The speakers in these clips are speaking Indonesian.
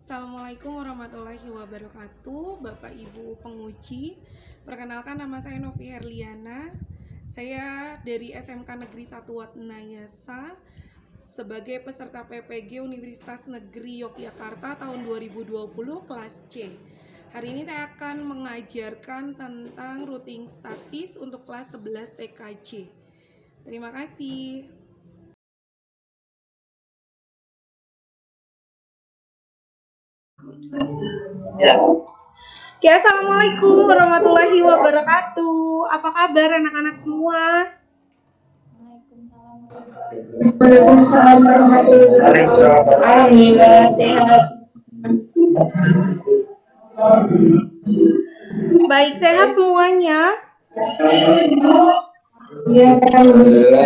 Assalamualaikum warahmatullahi wabarakatuh, Bapak Ibu penguji. Perkenalkan, nama saya Novi Herliana. Saya dari SMK Negeri 1 Watnayasa sebagai peserta PPG Universitas Negeri Yogyakarta tahun 2020 kelas C. Hari ini saya akan mengajarkan tentang routing statis untuk kelas 11 TKJ. Terima kasih. Ya. Oke, assalamualaikum warahmatullahi wabarakatuh. Apa kabar anak-anak semua? Waalaikumsalam warahmatullahi wabarakatuh. Alhamdulillah sehat. Baik, sehat semuanya? Ya, alhamdulillah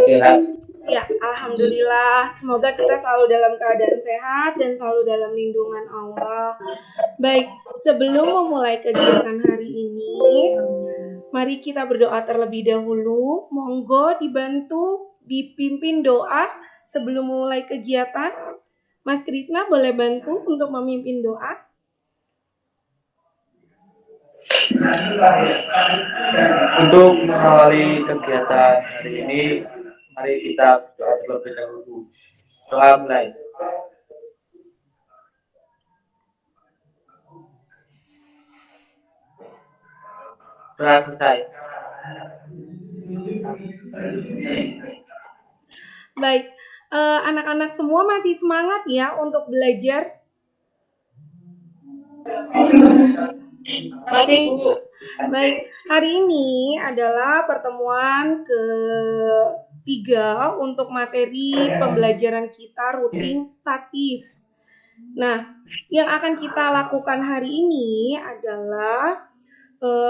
sehat. Ya, alhamdulillah. Semoga kita selalu dalam keadaan sehat dan selalu dalam lindungan Allah. Baik, sebelum memulai kegiatan hari ini, mari kita berdoa terlebih dahulu. Monggo dibantu dipimpin doa sebelum memulai kegiatan. Mas Krisna boleh bantu untuk memimpin doa? Untuk mengawali kegiatan hari ini, mari kita berdoa terlebih dahulu. Doa mulai. Doa selesai. Baik, anak-anak semua masih semangat ya untuk belajar? Masih. Baik, hari ini adalah pertemuan ketiga untuk materi pembelajaran kita routing statis. Nah, yang akan kita lakukan hari ini adalah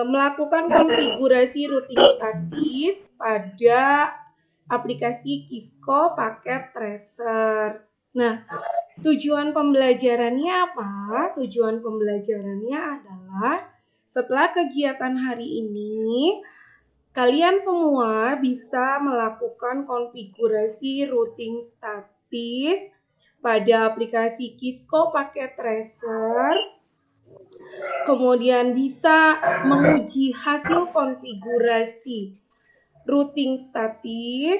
melakukan konfigurasi routing statis pada aplikasi Kisco paket tracer. Nah, tujuan pembelajarannya apa? Tujuan pembelajarannya adalah setelah kegiatan hari ini, kalian semua bisa melakukan konfigurasi routing statis pada aplikasi Kisco paket tracer. Kemudian bisa menguji hasil konfigurasi routing statis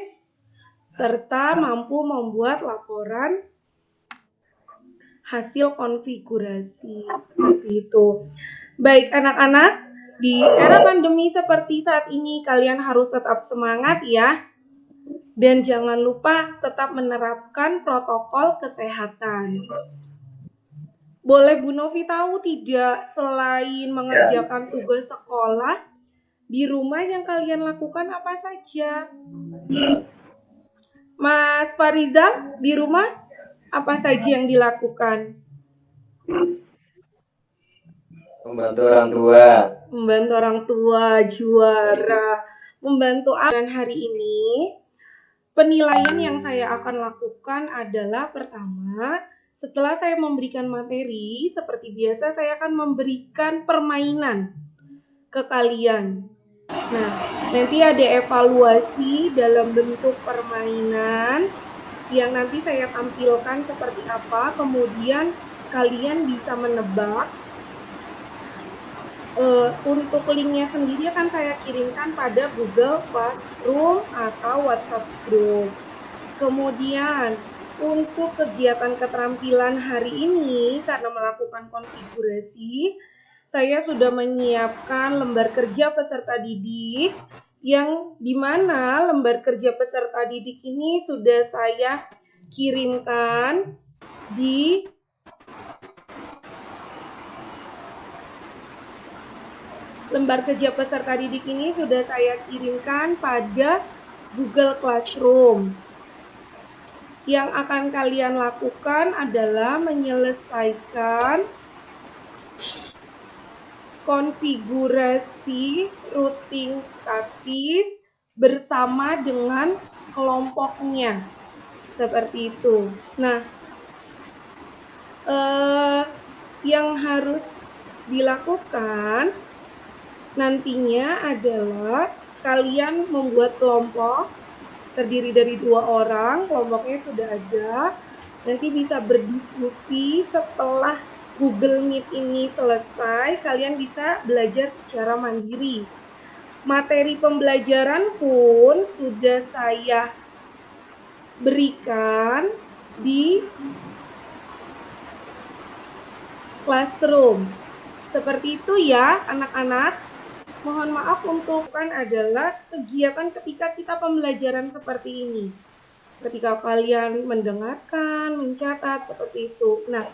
serta mampu membuat laporan hasil konfigurasi seperti itu. Baik anak-anak, di era pandemi seperti saat ini kalian harus tetap semangat ya. Dan jangan lupa tetap menerapkan protokol kesehatan. Boleh Bu Novi tahu tidak, selain mengerjakan tugas sekolah, di rumah yang kalian lakukan apa saja? Mas Farizal, di rumah apa saja yang dilakukan? Membantu orang tua. Membantu orang tua, juara. Membantu dan hari ini, penilaian yang saya akan lakukan adalah pertama, setelah saya memberikan materi, seperti biasa saya akan memberikan permainan ke kalian. Nah, nanti ada evaluasi dalam bentuk permainan yang nanti saya tampilkan seperti apa, kemudian kalian bisa menebak. Untuk linknya sendiri akan saya kirimkan pada Google Classroom atau WhatsApp Group. Kemudian untuk kegiatan keterampilan hari ini, karena melakukan konfigurasi, saya sudah menyiapkan lembar kerja peserta didik, yang dimana lembar kerja peserta didik ini sudah saya kirimkan di lembar kerja peserta didik ini sudah saya kirimkan pada Google Classroom. Yang akan kalian lakukan adalah menyelesaikan konfigurasi routing statis bersama dengan kelompoknya. Seperti itu. Nah, yang harus dilakukan nantinya adalah kalian membuat kelompok terdiri dari 2 orang, kelompoknya sudah ada. Nanti bisa berdiskusi setelah Google Meet ini selesai, kalian bisa belajar secara mandiri. Materi pembelajaran pun sudah saya berikan di Classroom. Seperti itu ya anak-anak. Mohon maaf untuk adalah kegiatan ketika kita pembelajaran seperti ini. Ketika kalian mendengarkan, mencatat, seperti itu. Nah,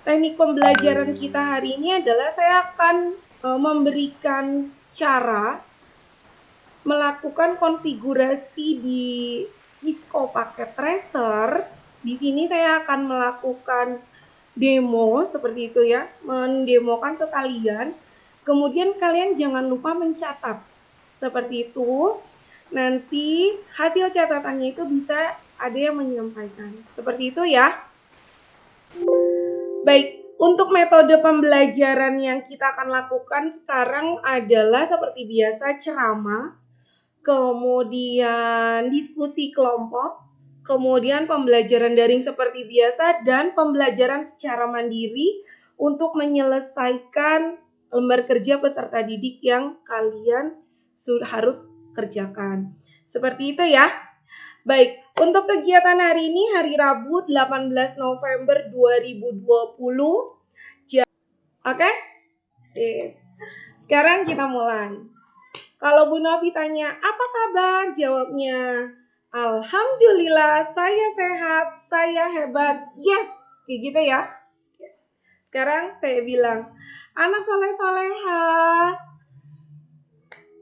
teknik pembelajaran kita hari ini adalah saya akan memberikan cara melakukan konfigurasi di Kisco paket tracer. Di sini saya akan melakukan demo seperti itu ya, mendemokan ke kalian. Kemudian kalian jangan lupa mencatat. Seperti itu. Nanti hasil catatannya itu bisa ada yang menyampaikan. Seperti itu ya. Baik, untuk metode pembelajaran yang kita akan lakukan sekarang adalah seperti biasa ceramah, kemudian diskusi kelompok, kemudian pembelajaran daring seperti biasa, dan pembelajaran secara mandiri untuk menyelesaikan lembar kerja peserta didik yang kalian harus kerjakan. Seperti itu ya. Baik, untuk kegiatan hari ini hari Rabu 18 November 2020. Oke? Sip. Sekarang kita mulai. Kalau Bu Novi tanya, apa kabar? Jawabnya, alhamdulillah, saya sehat, saya hebat. Yes, kayak gitu ya. Sekarang saya bilang, anak soleh-soleha,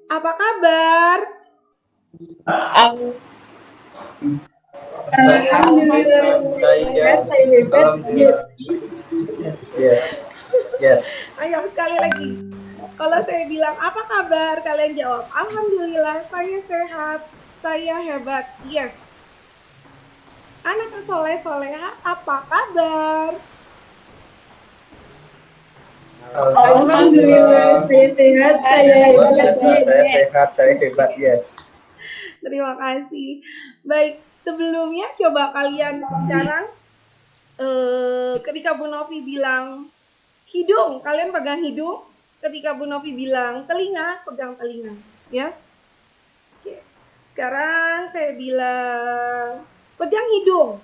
apa kabar? Alhamdulillah, saya hebat. Yes. Ayo sekali lagi. Kalau saya bilang, apa kabar? Kalian jawab, alhamdulillah, saya sehat, saya hebat. Yes. Anak soleh-soleha, apa kabar? Alhamdulillah, saya sehat, saya hebat. Saya sehat, saya hebat. Yes. Terima kasih. Baik, sebelumnya coba kalian sekarang ketika Bu Novi bilang hidung, kalian pegang hidung. Ketika Bu Novi bilang telinga, pegang telinga, ya. Oke. Sekarang saya bilang pegang hidung.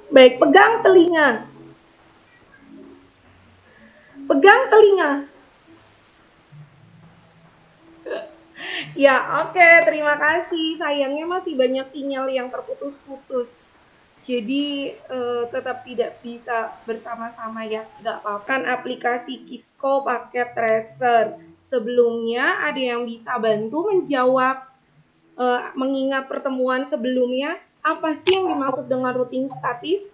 Baik, pegang telinga. Pegang telinga. Ya, oke, terima kasih. Sayangnya masih banyak sinyal yang terputus-putus. Jadi tetap tidak bisa bersama-sama ya. Nggak apa-apa. Kan aplikasi Kisco paket tracer. Sebelumnya ada yang bisa bantu menjawab, mengingat pertemuan sebelumnya, apa sih yang dimaksud dengan routing statis?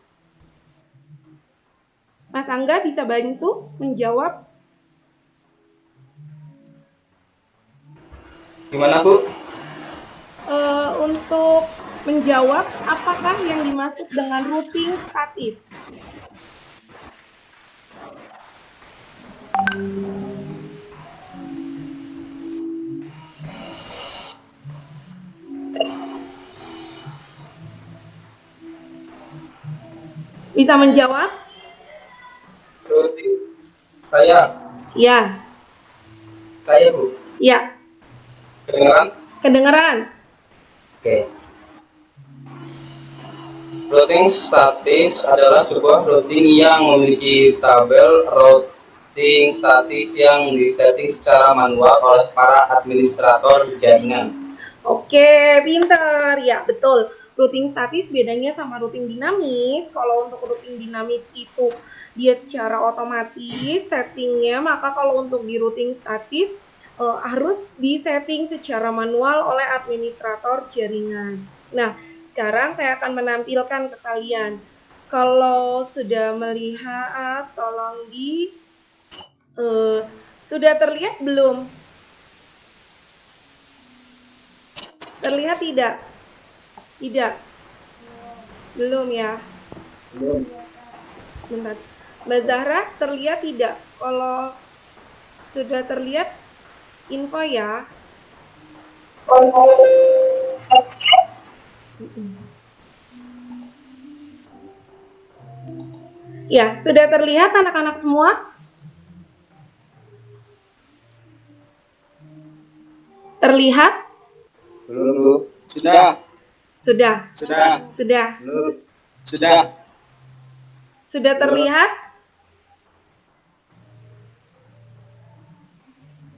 Mas Angga bisa bantu menjawab? Gimana, Bu? Untuk menjawab apakah yang dimaksud dengan routing statis? Bisa menjawab? Saya. Ya. Saya, Bu. Ya. Kedengeran? Kedengeran. Oke. Routing statis adalah sebuah routing yang memiliki tabel routing statis yang disetting secara manual oleh para administrator jaringan. Oke, pinter. Ya, betul. Routing statis bedanya sama routing dinamis. Kalau untuk routing dinamis itu dia secara otomatis settingnya, maka kalau untuk di routing statis harus disetting secara manual oleh administrator jaringan. Nah, sekarang saya akan menampilkan ke kalian. Kalau sudah melihat, tolong sudah terlihat belum? Terlihat tidak? Tidak. Belum ya? Belum. Bentar. Mbak Zahra, terlihat tidak? Kalau sudah terlihat, info ya. Ya, sudah terlihat anak-anak semua? Terlihat? Belum, Bu. Sudah. Sudah. Sudah. Sudah. Belum. Sudah. Sudah terlihat?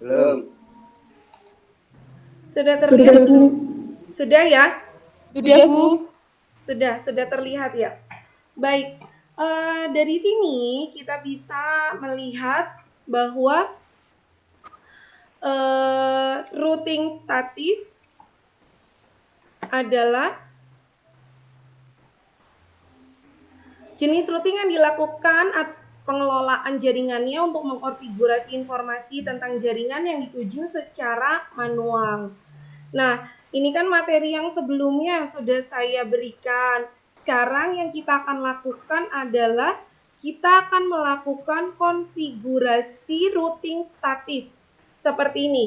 Belum. Sudah terlihat? Sudah, Bu. Sudah ya? Sudah, Bu. Sudah terlihat ya. Baik, dari sini kita bisa melihat bahwa routing statis adalah jenis routing yang dilakukan pengelolaan jaringannya untuk mengkonfigurasi informasi tentang jaringan yang dituju secara manual. Nah, ini kan materi yang sebelumnya sudah saya berikan. Sekarang yang kita akan lakukan adalah kita akan melakukan konfigurasi routing statis. Seperti ini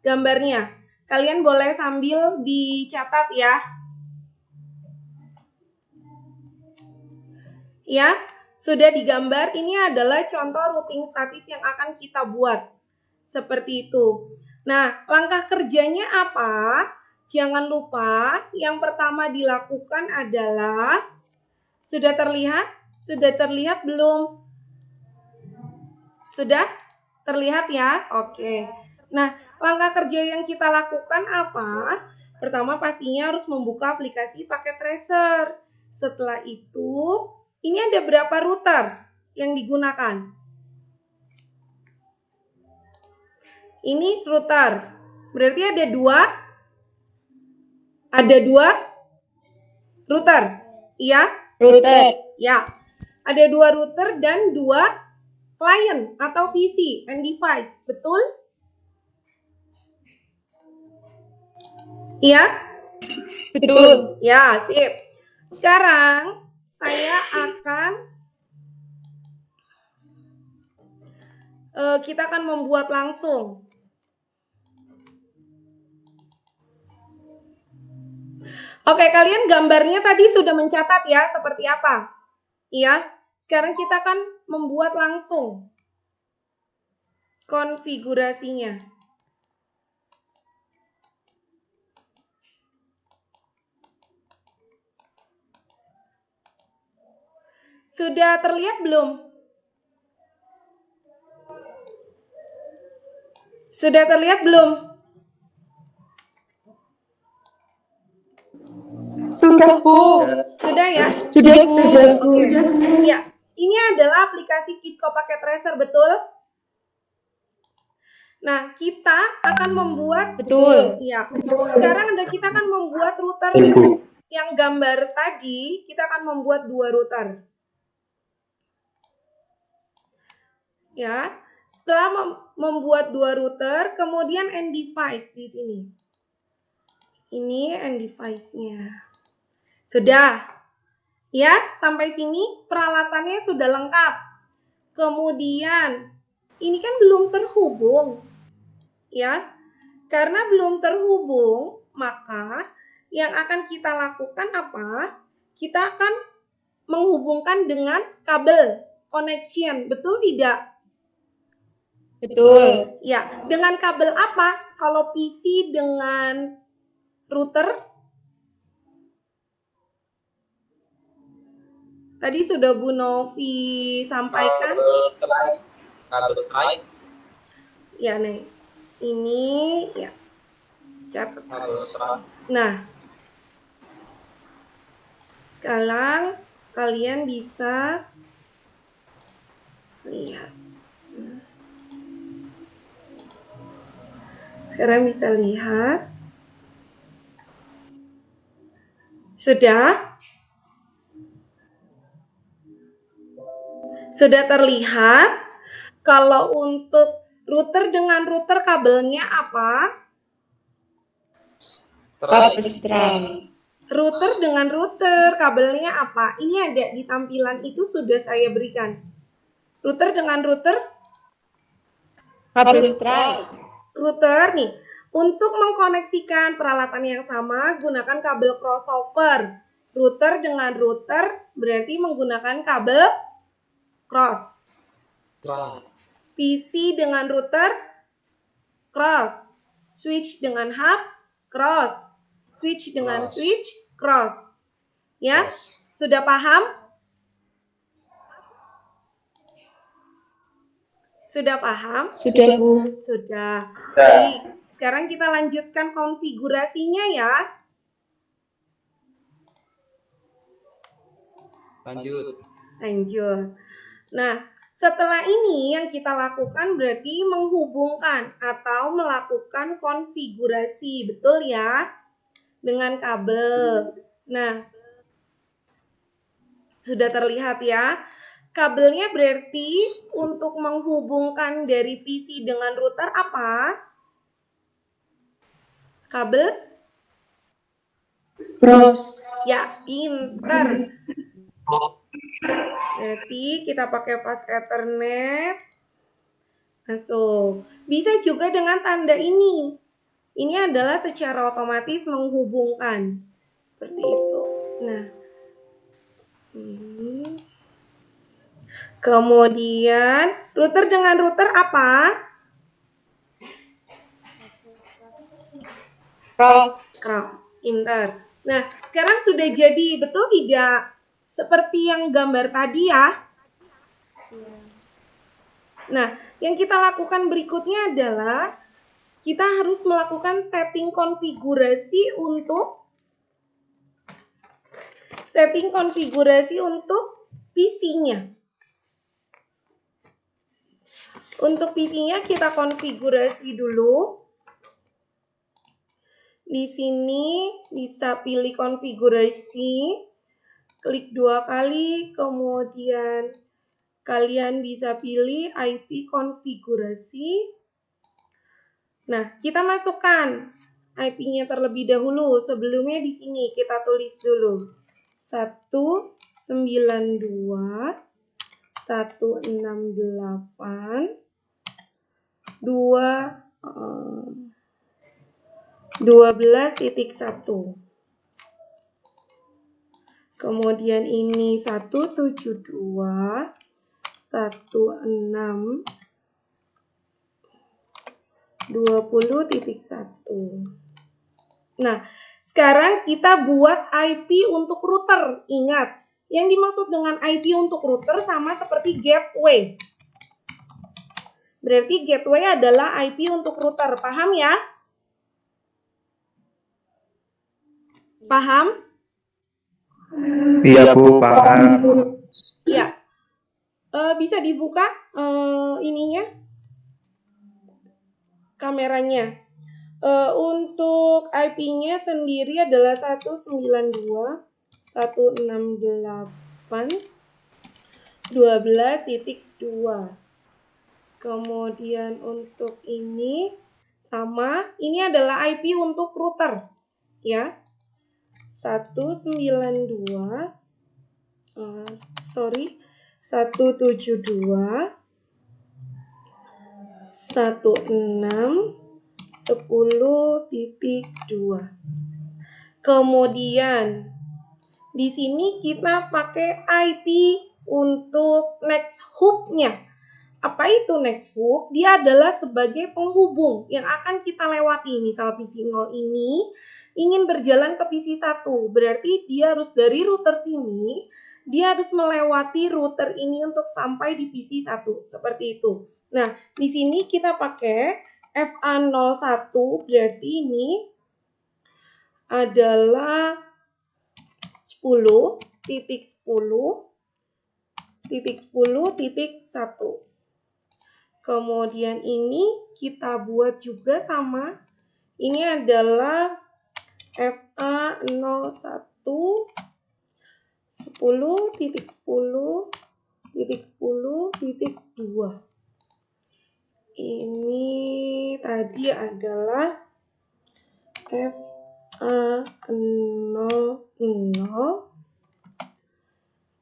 gambarnya. Kalian boleh sambil dicatat ya. Ya, sudah digambar. Ini adalah contoh routing statis yang akan kita buat. Seperti itu. Nah, langkah kerjanya apa? Jangan lupa, yang pertama dilakukan adalah, sudah terlihat? Sudah terlihat belum? Sudah terlihat ya? Oke. Nah, langkah kerja yang kita lakukan apa? Pertama pastinya harus membuka aplikasi paket tracer. Setelah itu, ini ada berapa router yang digunakan? Ini router. Berarti ada dua router. Iya? Router. Ya. Ada dua router dan dua client atau PC and device. Betul? Iya? Betul. Ya, sip. Sekarang saya akan kita akan membuat langsung. Oke, kalian gambarnya tadi sudah mencatat ya, seperti apa? Iya. Sekarang kita akan membuat langsung konfigurasinya. Sudah terlihat belum? Sudah terlihat belum? Sudah, Bu. Sudah ya? Sudah, Bu. Oke. Ya, ini adalah aplikasi Kisco Packet Tracer, betul? Nah, kita akan membuat Iya. Sekarang kita akan membuat router yang gambar tadi, kita akan membuat dua router. Ya. Setelah membuat dua router, kemudian end device di sini. Ini end device-nya. Sudah. Ya, sampai sini peralatannya sudah lengkap. Kemudian, ini kan belum terhubung. Ya. Karena belum terhubung, maka yang akan kita lakukan apa? Kita akan menghubungkan dengan kabel connection. Betul tidak? Betul. Ya, dengan kabel apa? Kalau PC dengan router? Tadi sudah Bu Novi sampaikan. Kabel strike. Ya, nih. Ini ya. Catat. Kabel strike. Nah. Sekarang kalian bisa lihat. Sekarang bisa lihat. Sudah? Sudah terlihat? Kalau untuk router dengan router kabelnya apa? Kabel strike. Router dengan router kabelnya apa? Ini ada di tampilan itu sudah saya berikan. Router dengan router? Kabel strike. Router nih. Untuk mengkoneksikan peralatan yang sama, gunakan kabel crossover. Router dengan router berarti menggunakan kabel cross. PC dengan router cross. Switch dengan hub cross. Switch dengan switch cross. Ya, sudah paham? Sudah paham? Sudah, Bu. Sudah. Baik, sekarang kita lanjutkan konfigurasinya ya. Lanjut. Nah, setelah ini yang kita lakukan berarti menghubungkan atau melakukan konfigurasi, betul ya? Dengan kabel. Nah, sudah terlihat ya. Kabelnya berarti untuk menghubungkan dari PC dengan router apa? Kabel? Cross. Ya, pinter. Berarti kita pakai fast Ethernet. Masuk. Bisa juga dengan tanda ini. Ini adalah secara otomatis menghubungkan. Seperti itu. Nah. Kemudian, router dengan router apa? Cross. Cross. Pinter. Nah, sekarang sudah jadi, betul tidak? Seperti yang gambar tadi ya. Nah, yang kita lakukan berikutnya adalah kita harus melakukan setting konfigurasi untuk PC-nya. Untuk PC-nya kita konfigurasi dulu. Di sini bisa pilih konfigurasi, klik 2 kali, kemudian kalian bisa pilih IP konfigurasi. Nah, kita masukkan IP-nya terlebih dahulu. Sebelumnya di sini kita tulis dulu 192.168.12.1. Kemudian ini 172.168.20.1. Nah, sekarang kita buat IP untuk router. Ingat, yang dimaksud dengan IP untuk router sama seperti gateway. Berarti gateway adalah IP untuk router. Paham ya? Paham? Iya Bu, paham. Ya. Bisa dibuka ininya, kameranya. Untuk IP-nya sendiri adalah 192.168.12.2. Kemudian untuk ini sama, ini adalah IP untuk router, ya. 172.16.10.2. Kemudian di sini kita pakai IP untuk next hub-nya. Apa itu next hub? Dia adalah sebagai penghubung yang akan kita lewati. Misal PC 0 ini ingin berjalan ke PC 1. Berarti dia harus dari router sini, dia harus melewati router ini untuk sampai di PC 1. Seperti itu. Nah, di sini kita pakai FA01, berarti ini adalah 10.10.10.1. Kemudian ini kita buat juga sama. Ini adalah FA01 10.10.10.2. Ini tadi adalah FA00.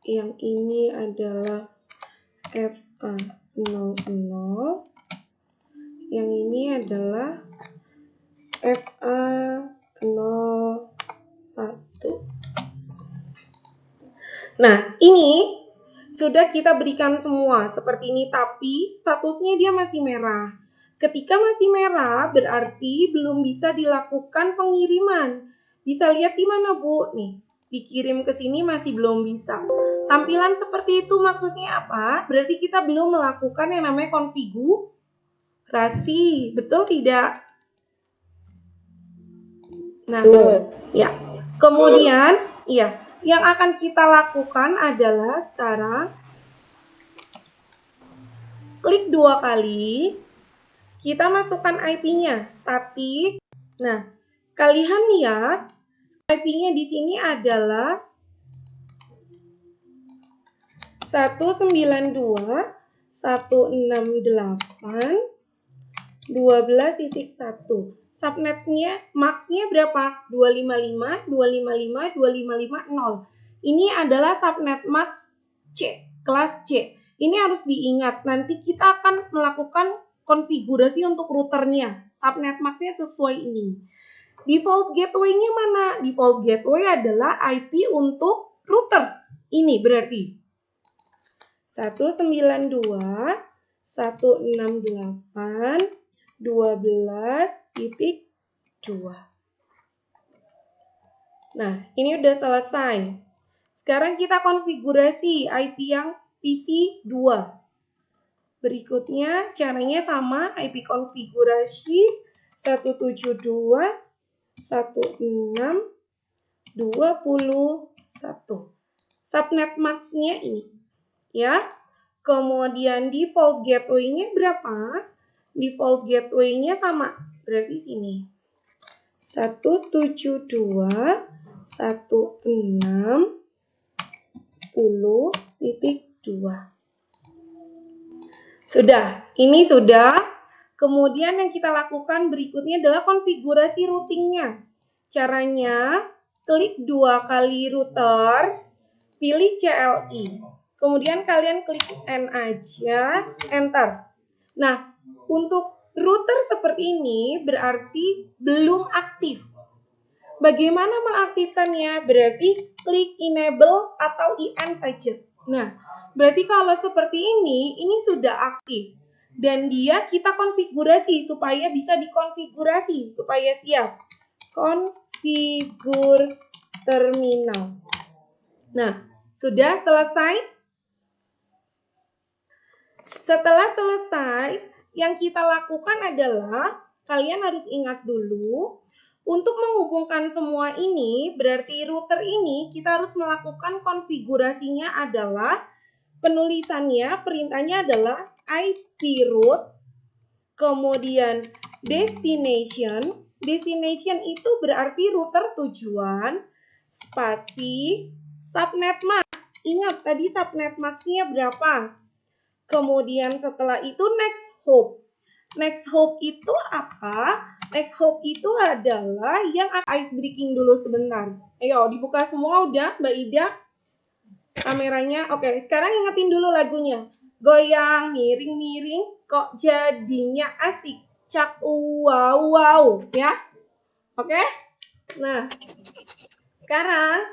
Yang ini adalah FA00. Yang ini adalah FA01. Nah, ini sudah kita berikan semua seperti ini, tapi statusnya dia masih merah. Ketika masih merah, berarti belum bisa dilakukan pengiriman. Bisa lihat di mana, Bu? Nih, dikirim ke sini masih belum bisa. Tampilan seperti itu maksudnya apa? Berarti kita belum melakukan yang namanya konfigurasi. Betul tidak? Nah, ya. Kemudian, iya. Yang akan kita lakukan adalah sekarang klik 2 kali, kita masukkan IP-nya, static. Nah, kalian lihat IP-nya di sini adalah 192.168.12.1. Subnetnya, max-nya berapa? 255, 255, 255, 0. Ini adalah subnet max C, kelas C. Ini harus diingat, nanti kita akan melakukan konfigurasi untuk routernya. Subnet max-nya sesuai ini. Default gateway-nya mana? Default gateway adalah IP untuk router. Ini berarti 192.168.12.2. Nah, ini udah selesai. Sekarang kita konfigurasi IP yang PC 2. Berikutnya caranya sama, IP konfigurasi 172.168.16.21. Subnet max-nya ini. Ya. Kemudian default gateway-nya berapa? Default gateway-nya sama. Berarti sini. 172.168.10.2. Sudah, ini sudah. Kemudian yang kita lakukan berikutnya adalah konfigurasi routingnya. Caranya, klik 2 kali router, pilih CLI. Kemudian kalian klik N aja, enter. Nah, untuk router seperti ini berarti belum aktif. Bagaimana mengaktifkannya? Berarti klik enable atau IN saja. Nah, berarti kalau seperti ini sudah aktif. Dan dia kita konfigurasi supaya bisa dikonfigurasi, supaya siap. Konfigur terminal. Nah, sudah selesai? Setelah selesai, yang kita lakukan adalah kalian harus ingat dulu, untuk menghubungkan semua ini, berarti router ini kita harus melakukan konfigurasinya adalah penulisannya, perintahnya adalah IP root, kemudian destination. Destination itu berarti router tujuan, spasi, subnet max. Ingat tadi subnet max-nya berapa? Kemudian setelah itu next hop. Next hop itu apa? Next hop itu adalah yang ice breaking dulu sebentar. Ayo dibuka semua udah Mbak Ida kameranya. Oke, sekarang ingetin dulu lagunya. Goyang miring-miring kok jadinya asik. Cak wow wow ya. Oke? Nah, sekarang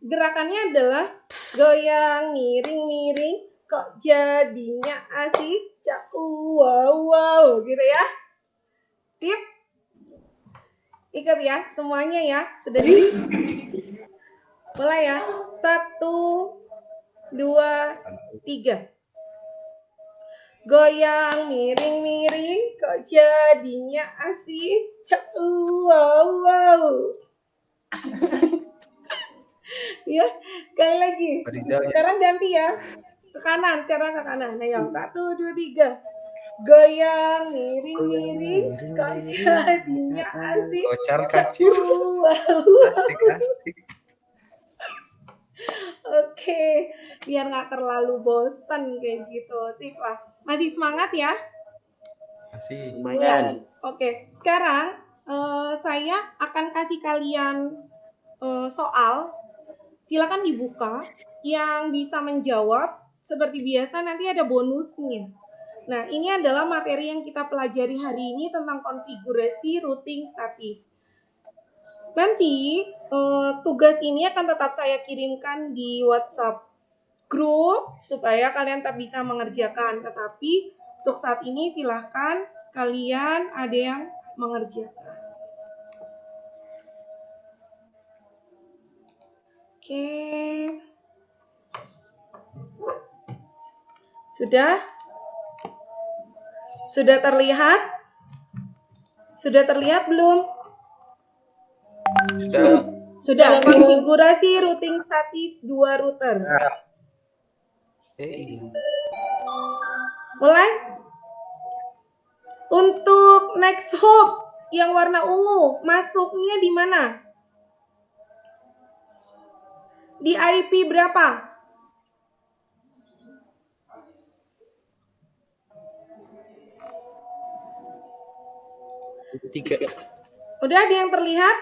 gerakannya adalah goyang miring-miring kok jadinya asik, cak wow gitu ya. Sip? Ikut ya semuanya ya. Sudah mulai ya. 1, 2, 3. Goyang miring-miring kok jadinya asik, cak wow. Ya, sekali lagi. Sekarang ganti ya. Ke kanan, sekarang ke kanan. Ayo, 1, 2, 3. Goyang miring-miring kok jadinya asik. Kocar kacir. Asik. Oke, biar nggak terlalu bosan kayak gitu. Sip lah. Masih semangat ya? Masih. Lumayan. Oke, sekarang saya akan kasih kalian soal. Silakan dibuka. Yang bisa menjawab seperti biasa nanti ada bonusnya. Nah, ini adalah materi yang kita pelajari hari ini tentang konfigurasi routing statis. Nanti tugas ini akan tetap saya kirimkan di WhatsApp grup supaya kalian tetap bisa mengerjakan. Tetapi untuk saat ini silahkan kalian ada yang mengerjakan. Oke. Sudah? Sudah terlihat? Sudah terlihat belum? Sudah. Konfigurasi routing statis 2 router. Mulai? Untuk next hop yang warna ungu, masuknya di mana? Di IP berapa? Tiga. Udah ada yang terlihat?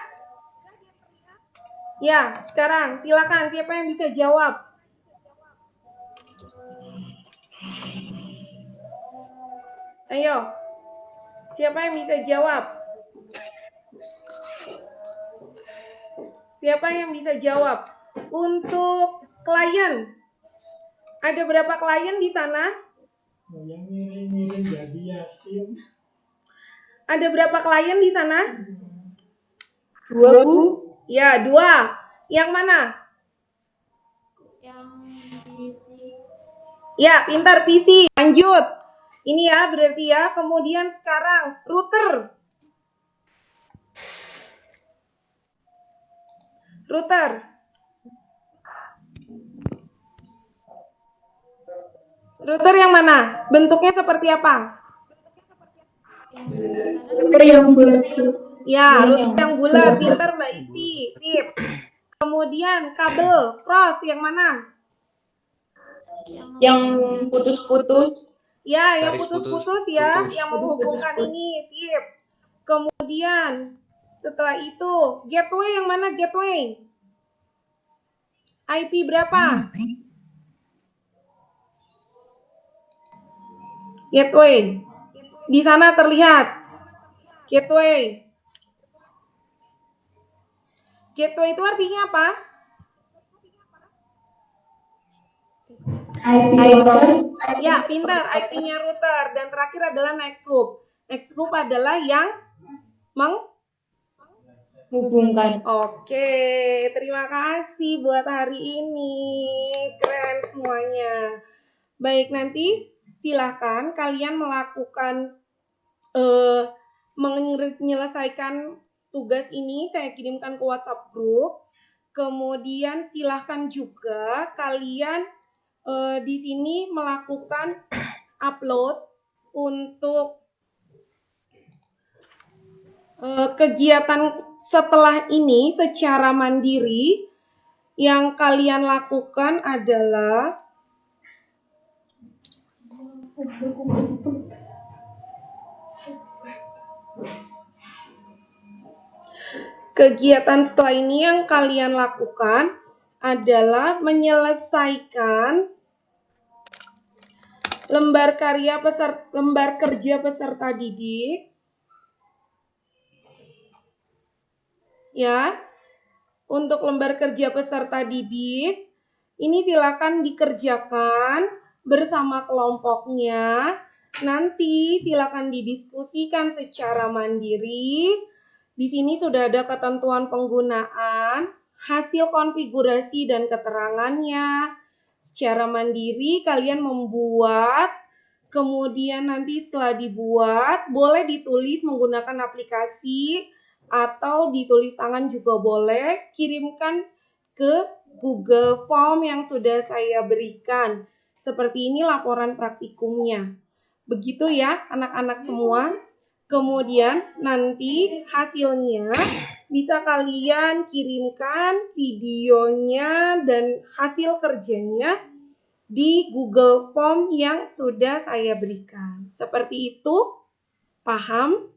Ya, sekarang silakan siapa yang bisa jawab? Ayo. Siapa yang bisa jawab? Siapa yang bisa jawab? Untuk klien. Ada berapa klien di sana? Yang miring-miring jadi Yasin. Ada berapa klien di sana? 2, Bu. Ya, 2. Yang mana? Yang PC. Ya, pintar PC. Lanjut. Ini ya, berarti ya. Kemudian sekarang router. Router. Router yang mana? Bentuknya seperti apa? Router yang bulat. Ya, router yang bulat. Pintar Mbak Isi. Sip. Kemudian kabel cross yang mana? Yang putus-putus. Ya, yang Garis putus-putus ya, putus. yang menghubungkan ini. Sip. Kemudian setelah itu gateway yang mana gateway? IP berapa? Gateway. Di sana terlihat. Gateway. Gateway itu artinya apa? IP router. Ya, pintar. IP-nya router. Dan terakhir adalah next hop. Next hop adalah yang Hubungkan. Oke, terima kasih buat hari ini. Keren semuanya. Baik, nanti silahkan kalian melakukan menyelesaikan tugas ini. Saya kirimkan ke WhatsApp group. Kemudian silahkan juga kalian di sini melakukan upload untuk kegiatan setelah ini secara mandiri. Yang kalian lakukan adalah kegiatan setelah ini yang kalian lakukan adalah menyelesaikan lembar kerja peserta didik. Ya, untuk lembar kerja peserta didik, ini silakan dikerjakan bersama kelompoknya. Nanti silakan didiskusikan secara mandiri. Di sini sudah ada ketentuan penggunaan, hasil konfigurasi dan keterangannya. Secara mandiri kalian membuat, kemudian nanti setelah dibuat, boleh ditulis menggunakan aplikasi, atau ditulis tangan juga boleh, kirimkan ke Google Form yang sudah saya berikan. Seperti ini laporan praktikumnya. Begitu ya anak-anak semua. Kemudian nanti hasilnya bisa kalian kirimkan videonya dan hasil kerjanya di Google Form yang sudah saya berikan. Seperti itu. Paham?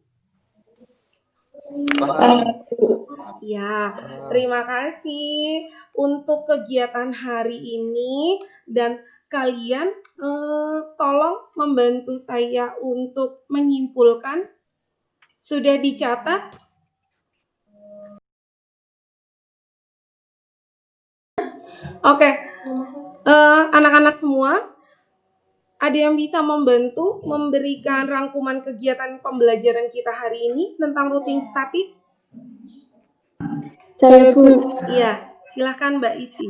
Ya, terima kasih untuk kegiatan hari ini dan kalian tolong membantu saya untuk menyimpulkan. Sudah dicatat? Oke, anak-anak semua, ada yang bisa membantu memberikan rangkuman kegiatan pembelajaran kita hari ini tentang routing statik? Saya Bu. Iya, silahkan Mbak Isti.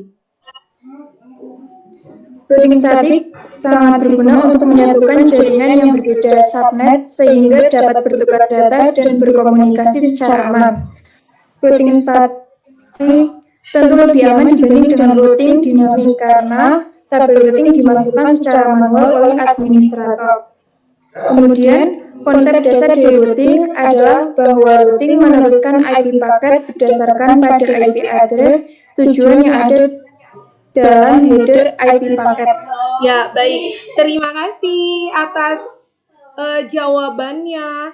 Routing statik sangat berguna untuk menyatukan jaringan yang berbeda subnet sehingga dapat bertukar data dan berkomunikasi secara aman. Routing statik tentu lebih aman dibanding dengan routing dinamik karena tabel routing dimasukkan secara manual oleh administrator. Kemudian, konsep dasar dari routing adalah bahwa routing meneruskan IP paket berdasarkan pada IP address tujuan yang ada dalam header IP paket. Ya, baik. Terima kasih atas jawabannya.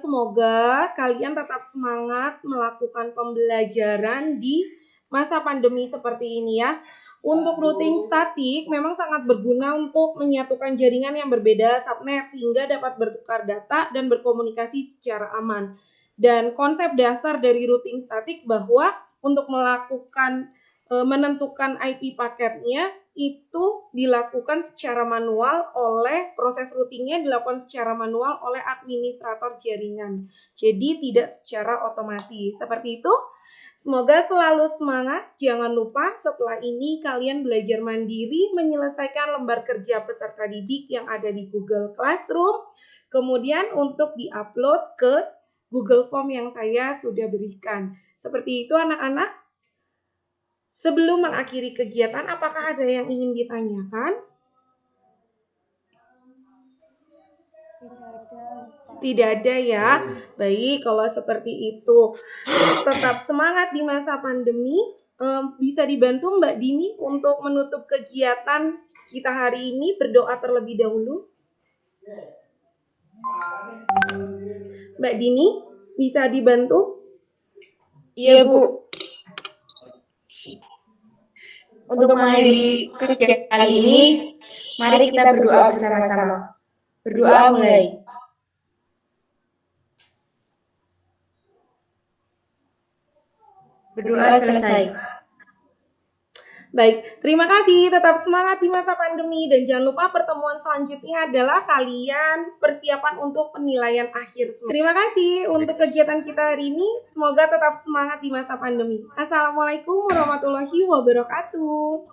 Semoga kalian tetap semangat melakukan pembelajaran di masa pandemi seperti ini ya. Untuk routing statik memang sangat berguna untuk menyatukan jaringan yang berbeda subnet sehingga dapat bertukar data dan berkomunikasi secara aman. Dan konsep dasar dari routing statik bahwa untuk melakukan menentukan IP paketnya itu dilakukan secara manual oleh proses routingnya dilakukan secara manual oleh administrator jaringan. Jadi tidak secara otomatis. Seperti itu. Semoga selalu semangat. Jangan lupa setelah ini kalian belajar mandiri menyelesaikan lembar kerja peserta didik yang ada di Google Classroom. Kemudian untuk diupload ke Google Form yang saya sudah berikan. Seperti itu anak-anak. Sebelum mengakhiri kegiatan, apakah ada yang ingin ditanyakan? Tidak ada ya. Baik, kalau seperti itu. Tetap semangat di masa pandemi. Bisa dibantu Mbak Dini untuk menutup kegiatan kita hari ini, berdoa terlebih dahulu. Mbak Dini, bisa dibantu? Iya, Bu. Untuk mengakhiri kegiatan kali ini, mari kita berdoa bersama-sama. Berdoa mulai. Berdoa selesai. Baik, terima kasih. Tetap semangat di masa pandemi dan jangan lupa pertemuan selanjutnya adalah kalian persiapan untuk penilaian akhir. Terima kasih untuk kegiatan kita hari ini. Semoga tetap semangat di masa pandemi. Assalamualaikum warahmatullahi wabarakatuh.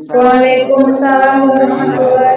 Waalaikumsalam warahmatullahi